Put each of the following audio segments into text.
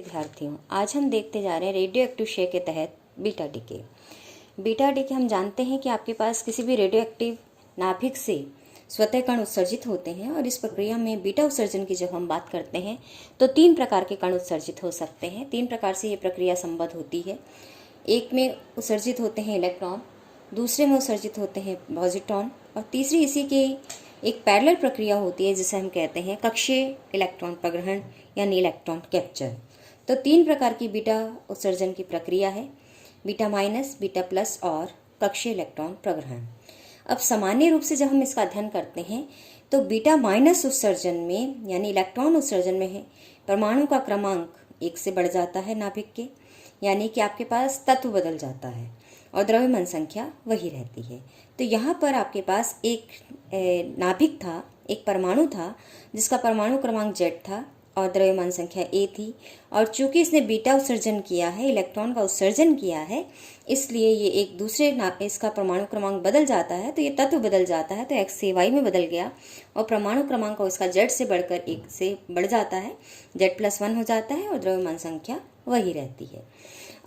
विद्यार्थियों, आज हम देखते जा रहे हैं रेडियो एक्टिव क्षय के तहत बीटा डीके। बीटा डीके हम जानते हैं कि आपके पास किसी भी रेडियो एक्टिव नाभिक से स्वतः कण उत्सर्जित होते हैं और इस प्रक्रिया में बीटा उत्सर्जन की जब हम बात करते हैं तो 3 प्रकार के कण उत्सर्जित हो सकते हैं। 3 प्रकार से ये प्रक्रिया संबद्ध होती है। एक में उत्सर्जित होते हैं इलेक्ट्रॉन, दूसरे में उत्सर्जित होते हैं पॉजिट्रॉन और तीसरी इसी की एक पैरेलल प्रक्रिया होती है जिसे हम कहते हैं कक्षीय इलेक्ट्रॉन प्रग्रहण यानी इलेक्ट्रॉन कैप्चर। तो 3 प्रकार की बीटा उत्सर्जन की प्रक्रिया है, बीटा माइनस, बीटा प्लस और कक्षीय इलेक्ट्रॉन प्रग्रहण। अब सामान्य रूप से जब हम इसका अध्ययन करते हैं तो बीटा माइनस उत्सर्जन में यानी इलेक्ट्रॉन उत्सर्जन में है परमाणु का क्रमांक 1 से बढ़ जाता है नाभिक के, यानी कि आपके पास तत्व बदल जाता है और द्रव्यमान संख्या वही रहती है। तो यहाँ पर आपके पास एक नाभिक था, एक परमाणु था जिसका परमाणु क्रमांक Z था और द्रव्यमान संख्या A थी, और चूंकि इसने बीटा उत्सर्जन किया है, इलेक्ट्रॉन का उत्सर्जन किया है, इसलिए ये एक दूसरे इसका परमाणु क्रमांक बदल जाता है, तो ये तत्व बदल जाता है, तो X से Y में बदल गया और परमाणु क्रमांक इसका Z से बढ़कर 1 से बढ़ जाता है, Z+1 हो जाता है और द्रव्यमान संख्या वही रहती है।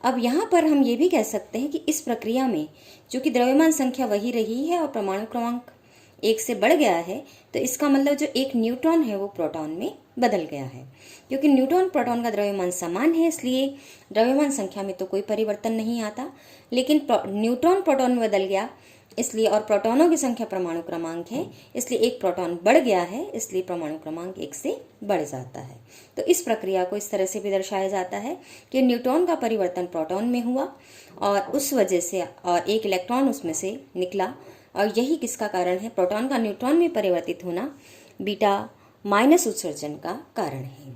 अब यहाँ पर हम ये भी कह सकते हैं कि इस प्रक्रिया में चूंकि द्रव्यमान संख्या वही रही है और परमाणु क्रमांक 1 से बढ़ गया है, तो इसका मतलब जो एक न्यूट्रॉन है वो प्रोटॉन में बदल गया है। क्योंकि न्यूट्रॉन प्रोटॉन का द्रव्यमान समान है, इसलिए द्रव्यमान संख्या में तो कोई परिवर्तन नहीं आता, लेकिन न्यूट्रॉन प्रोटॉन में बदल गया इसलिए, और प्रोटॉनों की संख्या परमाणु क्रमांक है इसलिए एक प्रोटॉन बढ़ गया है, इसलिए परमाणु क्रमांक 1 से बढ़ जाता है। तो इस प्रक्रिया को इस तरह से भी दर्शाया जाता है कि न्यूट्रॉन का परिवर्तन प्रोटॉन में हुआ और उस वजह से और एक इलेक्ट्रॉन उसमें से निकला, और यही किसका कारण है, प्रोटॉन का न्यूट्रॉन में परिवर्तित होना बीटा माइनस उत्सर्जन का कारण है।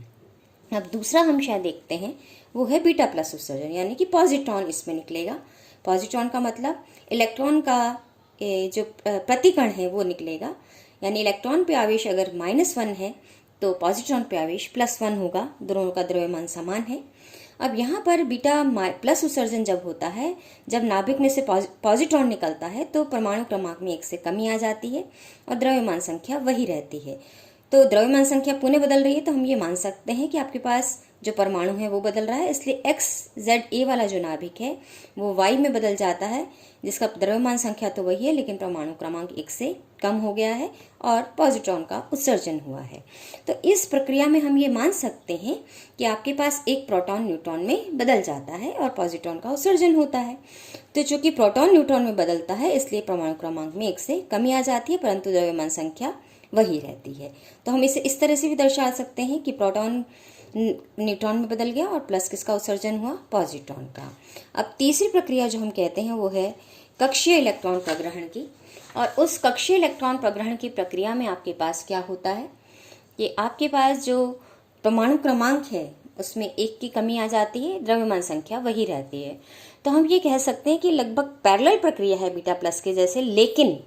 अब दूसरा हम शायद देखते हैं वो है बीटा प्लस उत्सर्जन, यानी कि पॉजिट्रॉन इसमें निकलेगा। पॉजिट्रॉन का मतलब इलेक्ट्रॉन का जो प्रतिकण है वो निकलेगा, यानी इलेक्ट्रॉन पे आवेश अगर -1 है तो पॉजिट्रॉन पे आवेश +1 होगा, दोनों का द्रव्यमान समान है। अब यहाँ पर बीटा प्लस उत्सर्जन जब होता है, जब नाभिक में से पॉजिट्रॉन निकलता है तो परमाणु क्रमांक में 1 से कमी आ जाती है और द्रव्यमान संख्या वही रहती है। तो द्रव्यमान संख्या पुनः बदल रही है, तो हम ये मान सकते हैं कि आपके पास जो परमाणु है वो बदल रहा है, इसलिए XZA वाला जो नाभिक है वो Y में बदल जाता है, जिसका द्रव्यमान संख्या तो वही है लेकिन परमाणु क्रमांक 1 से कम हो गया है और पॉजिट्रॉन का उत्सर्जन हुआ है। तो इस प्रक्रिया में हम ये मान सकते हैं कि आपके पास एक प्रोटॉन न्यूट्रॉन में बदल जाता है और पॉजिट्रॉन का उत्सर्जन होता है। तो चूंकि प्रोटॉन न्यूट्रॉन में बदलता है इसलिए परमाणु क्रमांक में 1 से कमी आ जाती है, परंतु द्रव्यमान संख्या वही रहती है। तो हम इसे इस तरह से भी दर्शा सकते हैं कि प्रोटॉन न्यूट्रॉन में बदल गया और प्लस किसका उत्सर्जन हुआ, पॉजिट्रॉन का। अब तीसरी प्रक्रिया जो हम कहते हैं वो है कक्षीय इलेक्ट्रॉन प्रग्रहण की, और उस कक्षीय इलेक्ट्रॉन प्रग्रहण की प्रक्रिया में आपके पास क्या होता है कि आपके पास जो परमाणु क्रमांक है उसमें 1 की कमी आ जाती है, द्रव्यमान संख्या वही रहती है। तो हम ये कह सकते हैं कि लगभग पैरेलल प्रक्रिया है बीटा प्लस के जैसे, लेकिन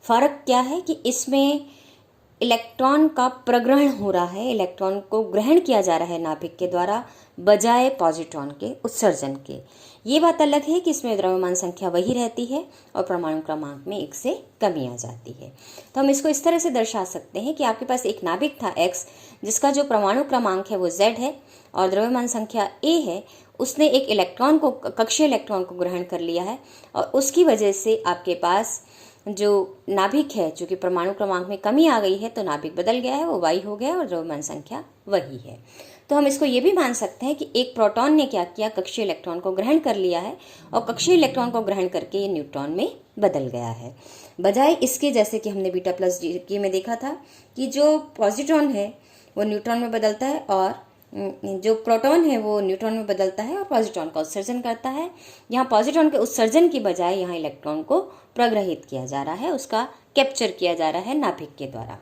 फर्क क्या है कि इसमें इलेक्ट्रॉन का प्रग्रहण हो रहा है, इलेक्ट्रॉन को ग्रहण किया जा रहा है नाभिक के द्वारा बजाय पॉजिट्रॉन के उत्सर्जन के। ये बात अलग है कि इसमें द्रव्यमान संख्या वही रहती है और परमाणु क्रमांक में 1 से कमी आ जाती है। तो हम इसको इस तरह से दर्शा सकते हैं कि आपके पास एक नाभिक था X, जिसका जो परमाणु क्रमांक है वो Z है और द्रव्यमान संख्या A है। उसने एक इलेक्ट्रॉन को, कक्षीय इलेक्ट्रॉन को ग्रहण कर लिया है और उसकी वजह से आपके पास जो नाभिक है, जो कि परमाणु क्रमांक में कमी आ गई है, तो नाभिक बदल गया है, वो Y हो गया और द्रव्यमान संख्या वही है। तो हम इसको ये भी मान सकते हैं कि एक प्रोटॉन ने क्या किया, कक्षीय इलेक्ट्रॉन को ग्रहण कर लिया है और कक्षीय इलेक्ट्रॉन को ग्रहण करके ये न्यूट्रॉन में बदल गया है, बजाय इसके जैसे कि हमने बीटा प्लस डीके में देखा था कि जो पॉजिट्रॉन है वो न्यूट्रॉन में बदलता है और जो प्रोटॉन है वो न्यूट्रॉन में बदलता है और पॉजिट्रॉन का उत्सर्जन करता है। यहाँ पॉजिट्रॉन के उत्सर्जन की बजाय यहाँ इलेक्ट्रॉन को प्रग्रहित किया जा रहा है, उसका कैप्चर किया जा रहा है नाभिक के द्वारा।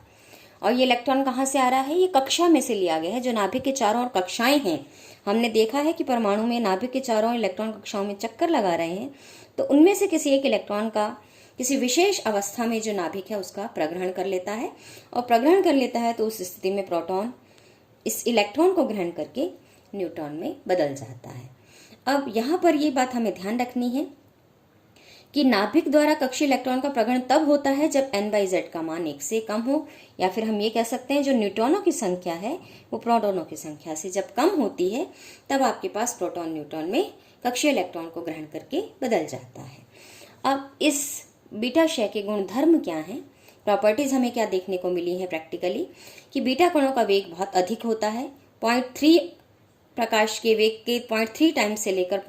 और ये इलेक्ट्रॉन कहाँ से आ रहा है, ये कक्षा में से लिया गया है। जो नाभिक के चारों ओर कक्षाएं हैं, हमने देखा है कि परमाणु में नाभिक के चारों ओर इलेक्ट्रॉन कक्षाओं में चक्कर लगा रहे हैं, तो उनमें से किसी एक इलेक्ट्रॉन का किसी विशेष अवस्था में जो नाभिक है उसका प्रग्रहण कर लेता है, और प्रग्रहण कर लेता है तो उस स्थिति में प्रोटॉन इस इलेक्ट्रॉन को ग्रहण करके न्यूट्रॉन में बदल जाता है। अब यहाँ पर ये बात हमें ध्यान रखनी है कि नाभिक द्वारा कक्षीय इलेक्ट्रॉन का प्रग्रहण तब होता है जब n/z का मान 1 से कम हो, या फिर हम ये कह सकते हैं जो न्यूट्रॉनों की संख्या है वो प्रोटॉनों की संख्या से जब कम होती है तब आपके पास प्रोटॉन न्यूट्रॉन में कक्षीय इलेक्ट्रॉन को ग्रहण करके बदल जाता है। अब इस बीटा क्षय के गुणधर्म क्या हैं, प्रॉपर्टीज हमें क्या देखने को मिली है प्रैक्टिकली, कि बीटा कणों का वेग बहुत अधिक होता है, 0.3 प्रकाश के वेग के 0.3 टाइम्स से लेकर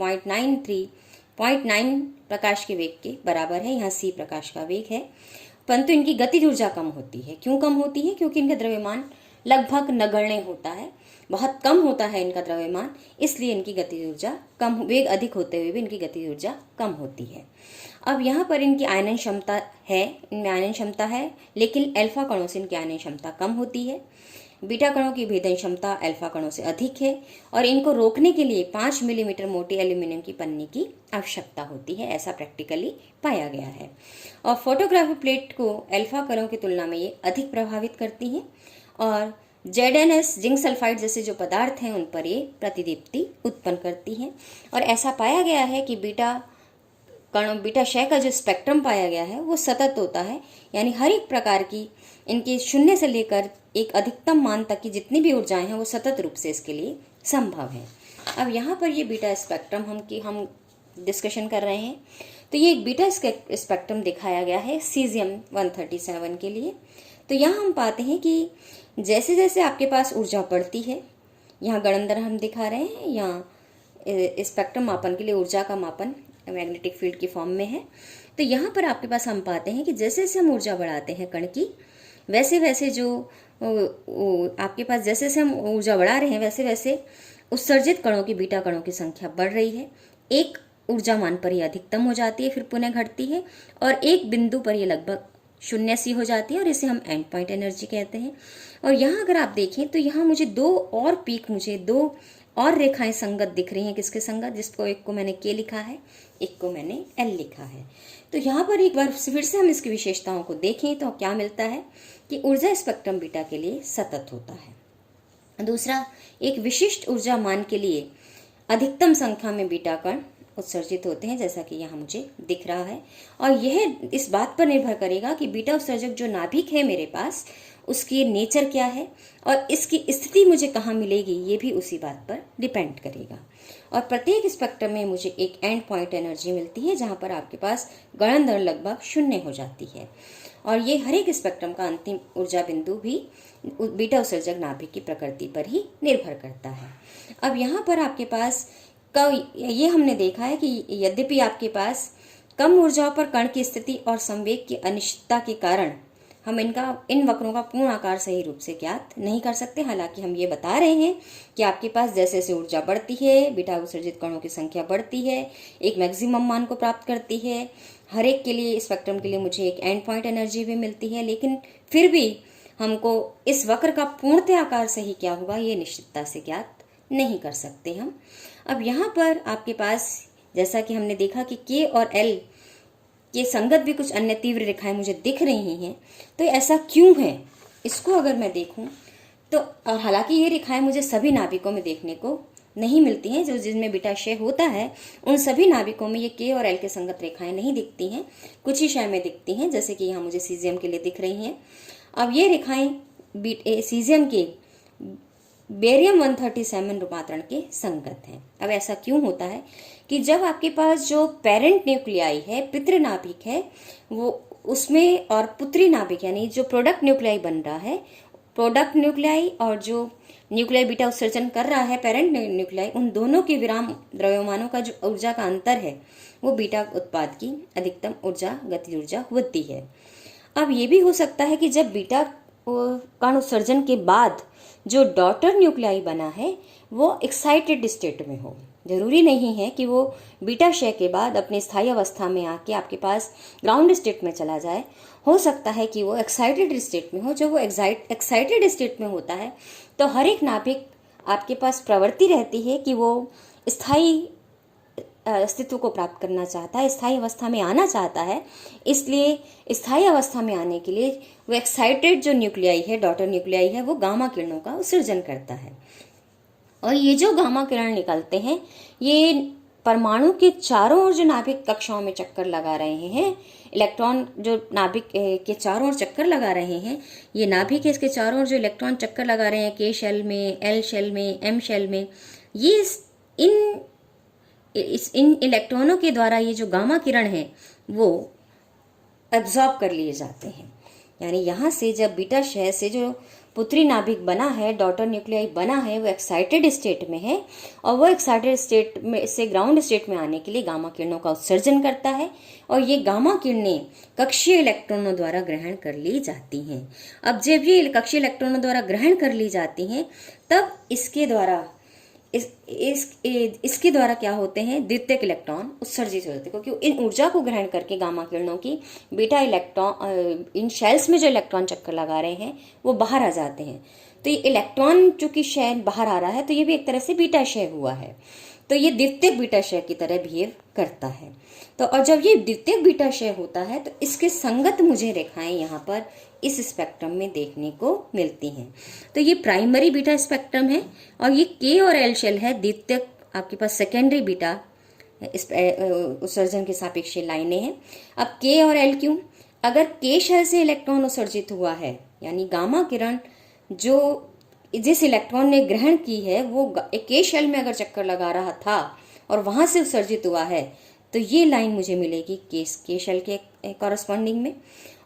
0.9 प्रकाश के वेग के बराबर है। यहाँ c प्रकाश का वेग है, परंतु इनकी गतिज ऊर्जा कम होती है। क्यों कम होती है? क्योंकि इनका द्रव्यमान लगभग नगण्य होता है, बहुत कम होता है इनका द्रव्यमान, इसलिए इनकी गतिज ऊर्जा कम, वेग अधिक होते हुए भी इनकी गतिज ऊर्जा कम होती है। अब यहाँ पर इनकी आयनन क्षमता है, इनमें आयनन क्षमता है, लेकिन अल्फा कणों से इनकी आयनन क्षमता कम होती है। बीटा कणों की भेदन क्षमता अल्फा कणों से अधिक है और इनको रोकने के लिए 5 मिलीमीटर मोटी एल्यूमिनियम की पन्नी की आवश्यकता होती है, ऐसा प्रैक्टिकली पाया गया है। और फोटोग्राफी प्लेट को अल्फा कणों की तुलना में ये अधिक प्रभावित करती हैं और ZnS जिंक सल्फाइड जैसे जो पदार्थ हैं उन पर ये प्रतिदीप्ति उत्पन्न करती हैं। और ऐसा पाया गया है कि बीटा क्षय का जो स्पेक्ट्रम पाया गया है वो सतत होता है, यानी हर एक प्रकार की इनकी 0 से लेकर एक अधिकतम मान तक की जितनी भी ऊर्जाएं हैं वो सतत रूप से इसके लिए संभव है। अब यहाँ पर ये बीटा स्पेक्ट्रम हम डिस्कशन कर रहे हैं, तो ये एक बीटा स्पेक्ट्रम दिखाया गया है सीजियम-137 के लिए। तो यहाँ हम पाते हैं कि जैसे जैसे आपके पास ऊर्जा बढ़ती है, यहाँ गणनदर हम दिखा रहे हैं, यहाँ स्पेक्ट्रम मापन के लिए ऊर्जा का मापन मैग्नेटिक फील्ड की फॉर्म में है। तो यहाँ पर आपके पास हम पाते हैं कि जैसे जैसे हम ऊर्जा बढ़ाते हैं कण की, वैसे वैसे जो आपके पास जैसे जैसे हम ऊर्जा बढ़ा रहे हैं वैसे वैसे उत्सर्जित कणों की, बीटा कणों की संख्या बढ़ रही है। एक ऊर्जा मान पर ये अधिकतम हो जाती है, फिर पुनः घटती है और एक बिंदु पर ये लगभग 0 सी हो जाती है और इसे हम एंड पॉइंट एनर्जी कहते हैं। और यहाँ अगर आप देखें तो यहाँ मुझे दो और रेखाएं संगत दिख रही हैं। किसके संगत? जिसको एक को मैंने K लिखा है, एक को मैंने L लिखा है। तो यहाँ पर एक बार फिर से हम इसकी विशेषताओं को देखें तो क्या मिलता है कि ऊर्जा स्पेक्ट्रम बीटा के लिए सतत होता है। दूसरा, एक विशिष्ट ऊर्जा मान के लिए अधिकतम संख्या में बीटा कण उत्सर्जित होते हैं, जैसा कि यहाँ मुझे दिख रहा है। और यह इस बात पर निर्भर करेगा कि बीटा उत्सर्जक जो नाभिक है मेरे पास उसकी नेचर क्या है और इसकी स्थिति मुझे कहाँ मिलेगी, ये भी उसी बात पर डिपेंड करेगा। और प्रत्येक स्पेक्ट्रम में मुझे एक एंड पॉइंट एनर्जी मिलती है जहाँ पर आपके पास गणन दर लगभग 0 हो जाती है। और ये हर एक स्पेक्ट्रम का अंतिम ऊर्जा बिंदु भी बीटा उत्सर्जक नाभिक की प्रकृति पर ही निर्भर करता है। अब यहाँ पर आपके पास ये हमने देखा है कि यद्यपि आपके पास कम ऊर्जाओं पर कण की स्थिति और संवेग की अनिश्चितता के कारण हम इन वक्रों का पूर्ण आकार सही रूप से ज्ञात नहीं कर सकते। हालांकि हम ये बता रहे हैं कि आपके पास जैसे जैसे ऊर्जा बढ़ती है, बीटा उत्सर्जित कणों की संख्या बढ़ती है, एक मैक्सिमम मान को प्राप्त करती है। हर एक के लिए, स्पेक्ट्रम के लिए मुझे एक एंड पॉइंट एनर्जी भी मिलती है, लेकिन फिर भी हमको इस वक्र का पूर्णतः आकार सही क्या होगा ये निश्चितता से ज्ञात नहीं कर सकते हम। अब यहाँ पर आपके पास जैसा कि हमने देखा कि K और L के संगत भी कुछ अन्य तीव्र रेखाएं मुझे दिख रही हैं, तो ऐसा क्यों है इसको अगर मैं देखूं तो, और हालांकि ये रेखाएं मुझे सभी नाभिकों में देखने को नहीं मिलती हैं, जो जिनमें बीटा क्षय होता है उन सभी नाभिकों में ये K और L के संगत रेखाएं नहीं दिखती हैं, कुछ ही क्षय में दिखती हैं, जैसे कि यहाँ मुझे सीजियम के लिए दिख रही हैं। अब ये रेखाएं सीजियम के बेरियम-137 रूपांतरण के संगत हैं। अब ऐसा क्यों होता है कि जब आपके पास जो पेरेंट न्यूक्लियाई है, पितृ नाभिक है, वो उसमें और पुत्री नाभिक यानी जो प्रोडक्ट न्यूक्लियाई बन रहा है, प्रोडक्ट न्यूक्लियाई और जो न्यूक्लियाई बीटा उत्सर्जन कर रहा है पेरेंट न्यूक्लियाई, उन दोनों के विराम द्रव्यमानों का जो ऊर्जा का अंतर है वो बीटा उत्पाद की अधिकतम ऊर्जा, गति ऊर्जा होती है। अब ये भी हो सकता है कि जब बीटा कण उत्सर्जन के बाद जो डॉटर न्यूक्लियाई बना है वो एक्साइटेड स्टेट में हो। जरूरी नहीं है कि वो बीटा क्षय के बाद अपनी स्थायी अवस्था में आके आपके पास ग्राउंड स्टेट में चला जाए। हो सकता है कि वो एक्साइटेड स्टेट में हो। जब वो एक्साइटेड स्टेट में होता है तो हर एक नाभिक आपके पास प्रवृत्ति रहती है कि वो स्थायी अस्तित्व को प्राप्त करना चाहता है, स्थायी अवस्था में आना चाहता है। इसलिए स्थायी अवस्था में आने के लिए वो एक्साइटेड जो न्यूक्लियाई है, डॉटर न्यूक्लियाई है, वो गामा किरणों का उत्सर्जन करता है। और ये जो गामा किरण निकलते हैं ये परमाणु के चारों ओर जो नाभिक कक्षाओं में चक्कर लगा रहे हैं, इलेक्ट्रॉन जो नाभिक के चारों ओर चक्कर लगा रहे हैं, ये नाभिक है, इसके चारों ओर जो इलेक्ट्रॉन चक्कर लगा रहे हैं के शेल में, एल शेल में, एम शेल में, ये इन इलेक्ट्रॉनों के द्वारा ये जो गामा किरण है वो एब्जॉर्ब कर लिए जाते हैं। यानी यहाँ से जब बीटा क्षय से जो पुत्री नाभिक बना है, डॉटर न्यूक्लियाई बना है, वो एक्साइटेड स्टेट में है और वो एक्साइटेड स्टेट में से ग्राउंड स्टेट में आने के लिए गामा किरणों का उत्सर्जन करता है और ये गामा किरणें कक्षीय इलेक्ट्रॉनों द्वारा ग्रहण कर ली जाती हैं। अब जब ये कक्षीय इलेक्ट्रॉनों द्वारा ग्रहण कर ली जाती हैं तब इसके द्वारा इसके द्वारा क्या होते हैं, द्वितीयक इलेक्ट्रॉन उत्सर्जित हो जाते हैं, क्योंकि इन ऊर्जा को ग्रहण करके गामा किरणों की बीटा इलेक्ट्रॉन इन शेल्स में जो इलेक्ट्रॉन चक्कर लगा रहे हैं वो बाहर आ जाते हैं। तो ये इलेक्ट्रॉन चूंकि क्षय बाहर आ रहा है तो ये भी एक तरह से बीटा क्षय हुआ है, तो ये द्वितीयक बीटा क्षय की तरह बिहेव करता है। तो और जब ये द्वितीयक बीटा क्षय होता है तो इसके संगत मुझे रेखाएं यहाँ पर इस स्पेक्ट्रम में देखने को मिलती हैं। तो ये प्राइमरी बीटा स्पेक्ट्रम है और ये के और एल शेल है, द्वितीयक आपके पास सेकेंडरी बीटा उत्सर्जन के सापेक्ष लाइनें हैं। अब के और एल क्यों? अगर के शेल से इलेक्ट्रॉन उत्सर्जित हुआ है, यानी गामा किरण जो जिस इलेक्ट्रॉन ने ग्रहण की है वो के शेल में अगर चक्कर लगा रहा था और वहां से उत्सर्जित हुआ है, तो ये लाइन मुझे मिलेगी के शेल के कॉरस्पॉन्डिंग में।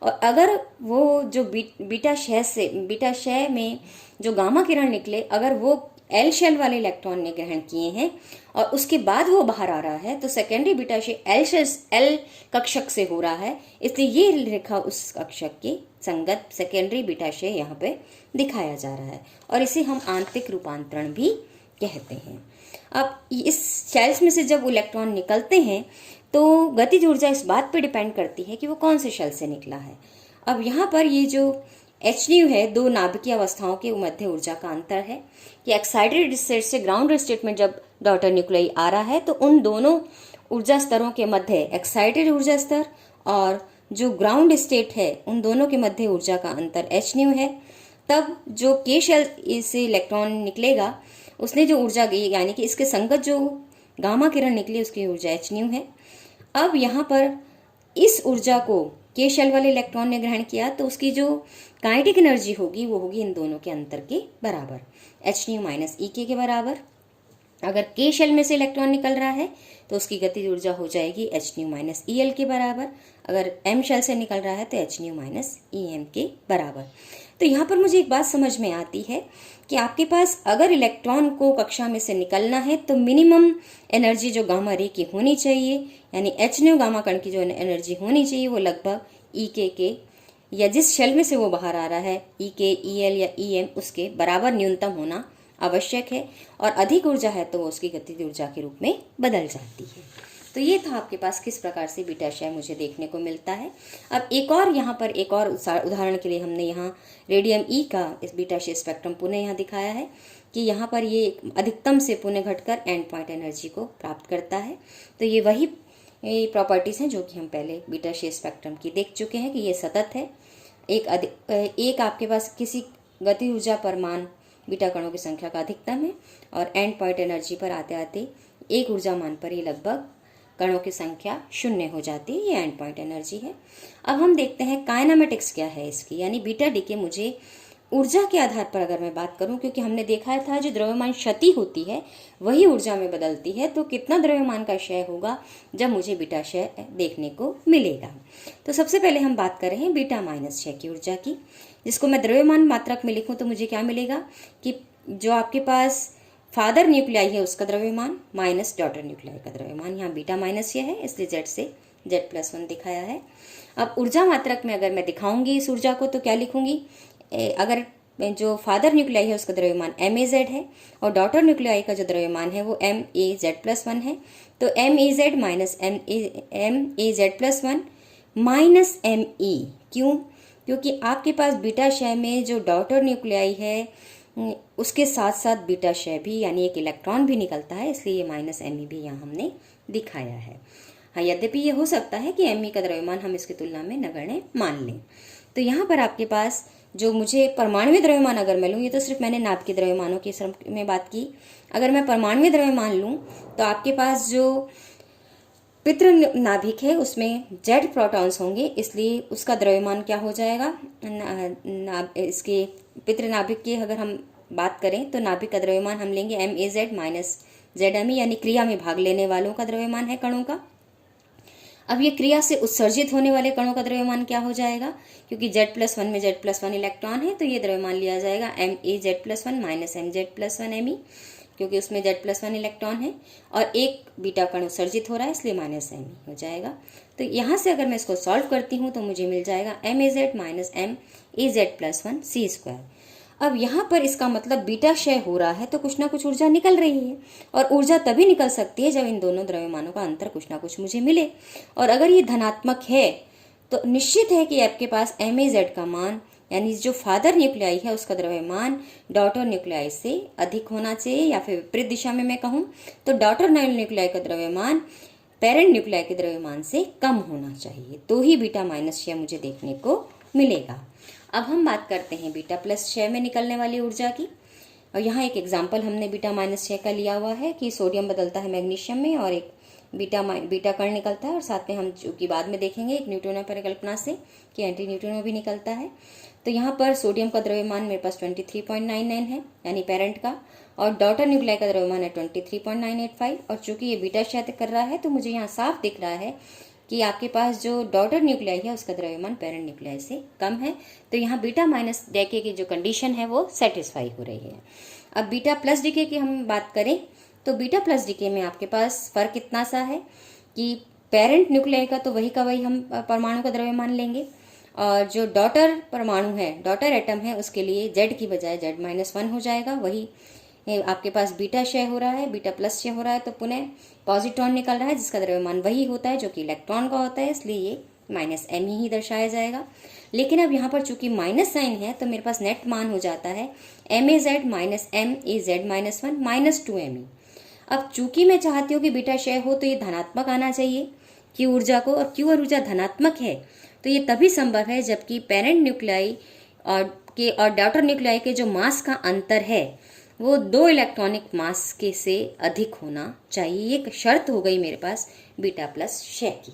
और अगर वो जो बीटा क्षय में जो गामा किरण निकले, अगर वो एल शेल वाले इलेक्ट्रॉन ने ग्रहण किए हैं और उसके बाद वो बाहर आ रहा है, तो सेकेंडरी बीटा क्षय एल कक्षक से हो रहा है, इसलिए ये रेखा उस कक्षक की संगत सेकेंडरी बीटा क्षय यहाँ पे दिखाया जा रहा है और इसे हम आंतरिक रूपांतरण भी कहते हैं। अब इस शेल्स में से जब इलेक्ट्रॉन निकलते हैं तो गतिज ऊर्जा इस बात पे डिपेंड करती है कि वो कौन से शेल से निकला है। अब यहाँ पर ये जो एच न्यू है, दो नाभिकीय अवस्थाओं के मध्य ऊर्जा का अंतर है कि एक्साइटेड स्टेट से ग्राउंड स्टेट में जब डॉटर न्यूक्लियाई आ रहा है तो उन दोनों ऊर्जा स्तरों के मध्य एक्साइटेड ऊर्जा स्तर और जो ग्राउंड स्टेट है उन दोनों के मध्य ऊर्जा का अंतर एच न्यू है। तब जो के शेल से इलेक्ट्रॉन निकलेगा उसने जो ऊर्जा यानी कि इसके संगत जो गामा किरण निकली उसकी ऊर्जा एच न्यू है। अब यहाँ पर इस ऊर्जा को के शेल वाले इलेक्ट्रॉन ने ग्रहण किया तो उसकी जो काइनेटिक एनर्जी होगी वो होगी इन दोनों के अंतर के बराबर, एच न्यू माइनस ई के बराबर। अगर के शेल में से इलेक्ट्रॉन निकल रहा है तो उसकी गतिज ऊर्जा हो जाएगी H nu minus E L के बराबर। अगर एम शेल से निकल रहा है तो H nu minus E M के बराबर। तो यहाँ पर मुझे एक बात समझ में आती है कि आपके पास अगर इलेक्ट्रॉन को कक्षा में से निकलना है तो मिनिमम एनर्जी जो गामा रे की होनी चाहिए, यानी एच न्यू गामा कण की जो एनर्जी होनी चाहिए वो लगभग ई के या जिस शेल में से वो बाहर आ रहा है ई के, ई एल या ई एम उसके बराबर न्यूनतम होना आवश्यक है और अधिक ऊर्जा है तो वो उसकी गतिज ऊर्जा के रूप में बदल जाती है। तो ये था आपके पास किस प्रकार से बीटा क्षय मुझे देखने को मिलता है। अब एक और यहाँ पर एक और उदाहरण के लिए हमने यहाँ रेडियम ई का इस बीटा क्षय स्पेक्ट्रम पुनः यहाँ दिखाया है कि यहाँ पर ये अधिकतम से पुनः घटकर एंड पॉइंट एनर्जी को प्राप्त करता है। तो ये वही प्रॉपर्टीज़ हैं जो कि हम पहले बीटा क्षय स्पेक्ट्रम की देख चुके हैं कि ये सतत है। एक आपके पास किसी गति ऊर्जा पर मान बीटा कणों की संख्या का अधिकतम है और एंड पॉइंट एनर्जी पर आते आते एक ऊर्जा मान पर ही लगभग कणों की संख्या 0 हो जाती है। ये एंड पॉइंट एनर्जी है। अब हम देखते हैं काइनेमेटिक्स क्या है इसकी, यानी बीटा डीके मुझे ऊर्जा के आधार पर अगर मैं बात करूं, क्योंकि हमने देखा था जो द्रव्यमान क्षति होती है वही ऊर्जा में बदलती है, तो कितना द्रव्यमान का क्षय होगा जब मुझे बीटा क्षय देखने को मिलेगा। तो सबसे पहले हम बात कर रहे हैं बीटा माइनस क्षय की ऊर्जा की, जिसको मैं द्रव्यमान मात्रक में लिखूं तो मुझे क्या मिलेगा कि जो आपके पास फादर न्यूक्लियाई है उसका द्रव्यमान माइनस डॉटर न्यूक्लियाई का द्रव्यमान, यहाँ बीटा माइनस ये है इसलिए जेड से Z+1 दिखाया है। अब ऊर्जा मात्रक में अगर मैं दिखाऊंगी इस ऊर्जा को तो क्या लिखूंगी, अगर जो फादर न्यूक्लियाई है उसका द्रव्यमान MaZ है और डॉटर न्यूक्लियाई का जो द्रव्यमान है वो MaZ+1 है, तो MaZ minus MaZ+1 minus Me। क्यों? क्योंकि आपके पास बीटा क्षय में जो डॉटर न्यूक्लियाई है उसके साथ साथ बीटा क्षय भी यानी एक इलेक्ट्रॉन भी निकलता है, इसलिए ये माइनस Me भी यहाँ हमने दिखाया है। हाँ, यद्यपि ये हो सकता है कि Me का द्रव्यमान हम इसकी तुलना में नगण्य मान लें। तो यहाँ पर आपके पास जो मुझे परमाणु द्रव्यमान अगर मैं लूँ, ये तो सिर्फ मैंने नाभ के द्रव्यमानों के क्रम में बात की, अगर मैं परमाणु द्रव्यमान लूँ तो आपके पास जो पितृ नाभिक है उसमें जेड प्रोटॉन्स होंगे, इसलिए उसका द्रव्यमान क्या हो जाएगा, इसके पितृ नाभिक की अगर हम बात करें तो नाभिक का द्रव्यमान हम लेंगे MaZ माइनस ZMe, यानी क्रिया में भाग लेने वालों का द्रव्यमान है कणों का। अब ये क्रिया से उत्सर्जित होने वाले कणों का द्रव्यमान क्या हो जाएगा, क्योंकि Z+1 में Z+1 इलेक्ट्रॉन है तो ये द्रव्यमान लिया जाएगा MaZ+1 माइनस MZ+1Me, क्योंकि उसमें Z+1 इलेक्ट्रॉन है और एक बीटा कण उत्सर्जित हो रहा है, इसलिए माइनस Me हो जाएगा। तो यहाँ से अगर मैं इसको सॉल्व करती हूँ तो मुझे मिल जाएगा MaZ माइनस MaZ+1 C²। अब यहाँ पर इसका मतलब बीटा क्षय हो रहा है तो कुछ ना कुछ ऊर्जा निकल रही है, और ऊर्जा तभी निकल सकती है जब इन दोनों द्रव्यमानों का अंतर कुछ ना कुछ मुझे मिले। और अगर ये धनात्मक है तो निश्चित है कि आपके पास MaZ का मान, यानी जो फादर न्यूक्लियाई है उसका द्रव्यमान डॉटर न्यूक्लियाई से अधिक होना चाहिए, या फिर विपरीत दिशा में मैं कहूँ तो डॉटर न्यूक्लियाई का द्रव्यमान पेरेंट न्यूक्लियाई के द्रव्यमान से कम होना चाहिए, तो ही बीटा माइनस क्षय मुझे देखने को मिलेगा। अब हम बात करते हैं बीटा प्लस क्षय में निकलने वाली ऊर्जा की, और यहाँ एक एग्जाम्पल हमने बीटा माइनस क्षय का लिया हुआ है कि सोडियम बदलता है मैग्नीशियम में और एक बीटा कण निकलता है, और साथ में हम जो कि बाद में देखेंगे एक न्यूटोनियन परिकल्पना से कि एंटी न्यूटोनियन भी निकलता है। तो यहाँ पर सोडियम का द्रव्यमान मेरे पास 23.99 है यानी पेरेंट का, और डॉटर न्यूक्लियाई का द्रव्यमान है 23.985, और चूंकि ये बीटा क्षय कर रहा है तो मुझे यहाँ साफ दिख रहा है कि आपके पास जो डॉटर न्यूक्लियाई है उसका द्रव्यमान पेरेंट न्यूक्लियाई से कम है, तो यहाँ बीटा माइनस डीके की जो कंडीशन है वो सेटिस्फाई हो रही है। अब बीटा प्लस डीके की हम बात करें तो बीटा प्लस डीके में आपके पास फर्क इतना सा है कि पेरेंट न्यूक्लियाई का तो वही का वही हम परमाणु का द्रव्यमान लेंगे, और जो डॉटर परमाणु है, डॉटर एटम है, उसके लिए जेड की बजाय Z-1 हो जाएगा। वही आपके पास बीटा क्षय हो रहा है, बीटा प्लस क्षय हो रहा है तो पुनः पॉजिट्रॉन निकल रहा है जिसका द्रव्यमान वही होता है जो कि इलेक्ट्रॉन का होता है, इसलिए ये माइनस Me ही दर्शाया जाएगा। लेकिन अब यहाँ पर चूंकि माइनस साइन है तो मेरे पास नेट मान हो जाता है MaZ minus MaZ-1 minus 2Me। अब चूंकि मैं चाहती हूँ कि बीटा क्षय हो तो ये धनात्मक आना चाहिए Q ऊर्जा को, और Q ऊर्जा धनात्मक है तो ये तभी संभव है जबकि पेरेंट न्यूक्लियाई और डॉटर न्यूक्लियाई के जो मास का अंतर है वो 2 इलेक्ट्रॉनिक मास के से अधिक होना चाहिए। एक शर्त हो गई मेरे पास बीटा प्लस क्षय की।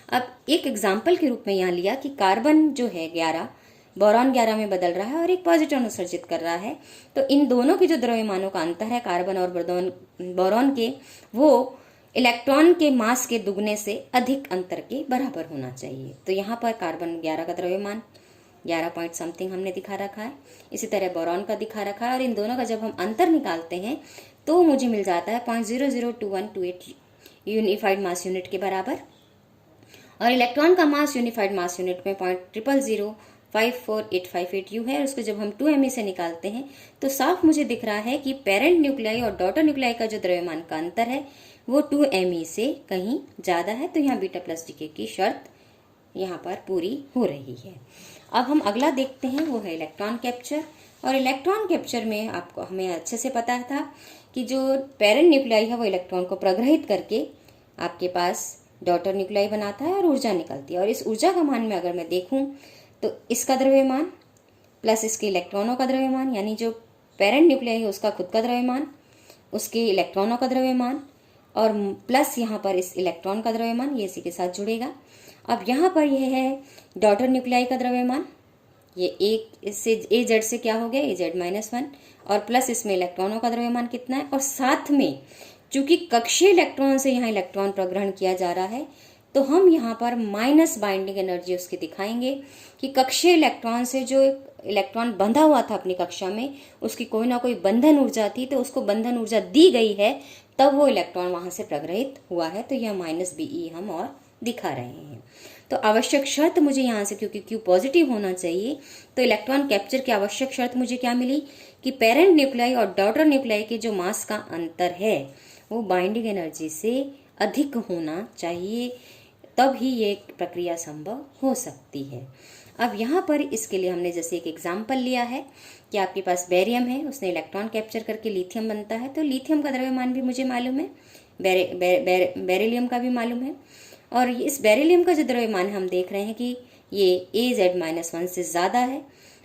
अब एक एग्जाम्पल के रूप में यहाँ लिया कि कार्बन जो है 11 बोरॉन 11 में बदल रहा है और एक पॉजिट्रॉन उत्सर्जित कर रहा है, तो इन दोनों के जो द्रव्यमानों का अंतर है कार्बन और बोरॉन के, वो इलेक्ट्रॉन के मास के दुगने से अधिक अंतर के बराबर होना चाहिए। तो यहाँ पर कार्बन 11 का द्रव्यमान 11 पॉइंट समथिंग हमने दिखा रखा है, इसी तरह बोरॉन का दिखा रखा है, और इन दोनों का जब हम अंतर निकालते हैं तो मुझे मिल जाता है 0.002128 यूनिफाइड मास यूनिट के बराबर, और इलेक्ट्रॉन का मास यूनिफाइड मास यूनिट में 0.00054858 U है, और उसको जब हम 2Me से निकालते हैं तो साफ मुझे दिख रहा है कि पेरेंट न्यूक्लियाई और डॉटर न्यूक्लियाई का जो द्रव्यमान का अंतर है वो 2Me से कहीं ज़्यादा है, तो यहाँ बीटा प्लस डीके की शर्त यहाँ पर पूरी हो रही है। अब हम अगला देखते हैं, वो है इलेक्ट्रॉन कैप्चर। और इलेक्ट्रॉन कैप्चर में आपको हमें अच्छे से पता था कि जो पेरेंट न्यूक्लियाई है वो इलेक्ट्रॉन को प्रग्रहित करके आपके पास डॉटर न्यूक्लियाई बनाता है और ऊर्जा निकलती है, और इस ऊर्जा का मान में अगर मैं देखूं तो इसका द्रव्यमान प्लस इसके इलेक्ट्रॉनों का द्रव्यमान, यानी जो पेरेंट न्यूक्लियाई है उसका खुद का द्रव्यमान, उसके इलेक्ट्रॉनों का द्रव्यमान, और प्लस यहाँ पर इस इलेक्ट्रॉन का द्रव्यमान, ये इसी के साथ जुड़ेगा। अब यहाँ पर यह है डॉटर न्यूक्लियाई का द्रव्यमान, ये एक इससे AZ से क्या हो गया AZ-1, और प्लस इसमें इलेक्ट्रॉनों का द्रव्यमान कितना है, और साथ में चूंकि कक्षीय इलेक्ट्रॉन से यहाँ इलेक्ट्रॉन प्रग्रहण किया जा रहा है तो हम यहाँ पर माइनस बाइंडिंग एनर्जी उसकी दिखाएंगे कि कक्षीय इलेक्ट्रॉन से जो इलेक्ट्रॉन बंधा हुआ था अपनी कक्षा में उसकी कोई ना कोई बंधन ऊर्जा थी, तो उसको बंधन ऊर्जा दी गई है तब वो इलेक्ट्रॉन वहां से प्रग्रहित हुआ है, तो यह -BE हम और दिखा रहे हैं। तो आवश्यक शर्त मुझे यहाँ से, क्योंकि Q पॉजिटिव होना चाहिए, तो इलेक्ट्रॉन कैप्चर की आवश्यक शर्त मुझे क्या मिली कि पेरेंट न्यूक्लियाई और डॉटर न्यूक्लियाई के जो मास का अंतर है वो बाइंडिंग एनर्जी से अधिक होना चाहिए, तब ही ये प्रक्रिया संभव हो सकती है। अब यहाँ पर इसके लिए हमने जैसे एक एग्जाम्पल लिया है कि आपके पास बेरियम है, उसने इलेक्ट्रॉन कैप्चर करके लिथियम बनता है, तो लिथियम का द्रव्यमान भी मुझे मालूम है, बेरिलियम का भी मालूम है, और इस बेरिलियम का जो द्रव्यमान हम देख रहे हैं कि ये AZ-1 से ज़्यादा है,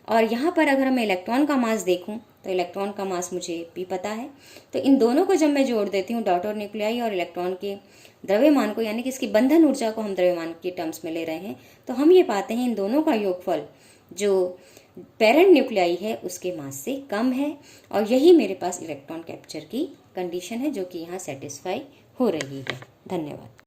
और यहाँ पर अगर मैं इलेक्ट्रॉन का मास देखूं तो इलेक्ट्रॉन का मास मुझे भी पता है। तो इन दोनों को जब मैं जोड़ देती हूँ, डॉटर न्यूक्लियाई और इलेक्ट्रॉन के द्रव्यमान को, यानी कि इसकी बंधन ऊर्जा को हम द्रव्यमान के टर्म्स में ले रहे हैं, तो हम ये पाते हैं इन दोनों का योगफल जो पेरेंट न्यूक्लियाई है उसके मास से कम है। और यही मेरे पास इलेक्ट्रॉन कैप्चर की कंडीशन है जो कि यहाँ सेटिस्फाई हो रही है। धन्यवाद।